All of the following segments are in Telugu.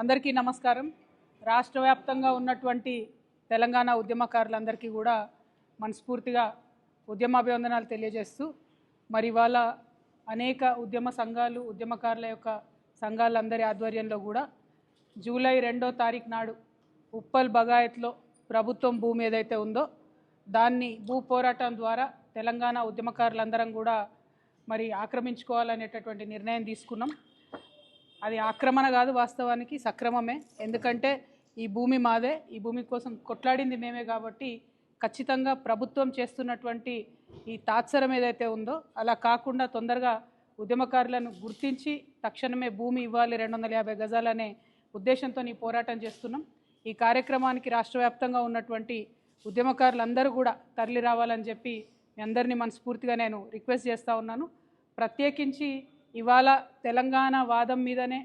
అందరికీ నమస్కారం. రాష్ట్ర వ్యాప్తంగా ఉన్నటువంటి తెలంగాణ ఉద్యమకారులందరికీ కూడా మనస్ఫూర్తిగా ఉద్యమాభివందనాలు తెలియజేస్తూ మరి ఇవాళ అనేక ఉద్యమ సంఘాలు ఉద్యమకారుల యొక్క సంఘాలందరి ఆధ్వర్యంలో కూడా జూలై 2వ తారీఖు నాడు ఉప్పల్ బగాయత్లో ప్రభుత్వం భూమి ఏదైతే ఉందో దాన్ని భూ పోరాటం ద్వారా తెలంగాణ ఉద్యమకారులందరం కూడా మరి ఆక్రమించుకోవాలనేటటువంటి నిర్ణయం తీసుకున్నాం. అది ఆక్రమణ కాదు, వాస్తవానికి సక్రమమే. ఎందుకంటే ఈ భూమి మాదే, ఈ భూమి కోసం కొట్లాడింది మేమే. కాబట్టి ఖచ్చితంగా ప్రభుత్వం చేస్తున్నటువంటి ఈ తాత్సరం ఏదైతే ఉందో అలా కాకుండా తొందరగా ఉద్యమకారులను గుర్తించి తక్షణమే భూమి ఇవ్వాలి 250 గజాలనే ఉద్దేశంతో ఈ పోరాటం చేస్తున్నాం. ఈ కార్యక్రమానికి రాష్ట్ర వ్యాప్తంగా ఉన్నటువంటి ఉద్యమకారులందరూ కూడా తరలి రావాలని చెప్పి మీ అందరినీ మనస్ఫూర్తిగా నేను రిక్వెస్ట్ చేస్తూ ఉన్నాను. ప్రత్యేకించి ఇవాళ తెలంగాణ వాదం మీదనే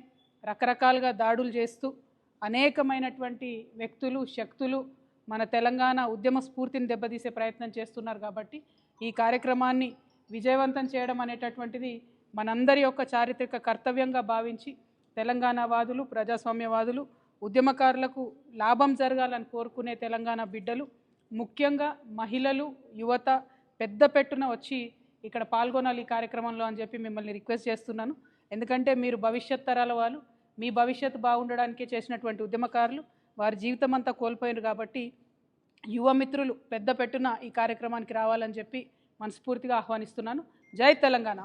రకరకాలుగా దాడులు చేస్తూ అనేకమైనటువంటి వ్యక్తులు శక్తులు మన తెలంగాణ ఉద్యమ స్ఫూర్తిని దెబ్బతీసే ప్రయత్నం చేస్తున్నారు. కాబట్టి ఈ కార్యక్రమాన్ని విజయవంతం చేయడం అనేటటువంటిది మనందరి యొక్క చారిత్రక కర్తవ్యంగా భావించి తెలంగాణ వాదులు, ప్రజాస్వామ్యవాదులు, ఉద్యమకారులకు లాభం జరగాలని కోరుకునే తెలంగాణ బిడ్డలు, ముఖ్యంగా మహిళలు, యువత పెద్ద పెట్టున వచ్చి ఇక్కడ పాల్గొనాలి ఈ కార్యక్రమంలో అని చెప్పి మిమ్మల్ని రిక్వెస్ట్ చేస్తున్నాను. ఎందుకంటే మీరు భవిష్యత్ తరాల వాళ్ళు, మీ భవిష్యత్తు బాగుండడానికే చేసినటువంటి ఉద్యమకారులు వారి జీవితం అంతా కోల్పోయారు. కాబట్టి యువ మిత్రులు పెద్ద పెట్టున ఈ కార్యక్రమానికి రావాలని చెప్పి మనస్ఫూర్తిగా ఆహ్వానిస్తున్నాను. జై తెలంగాణ.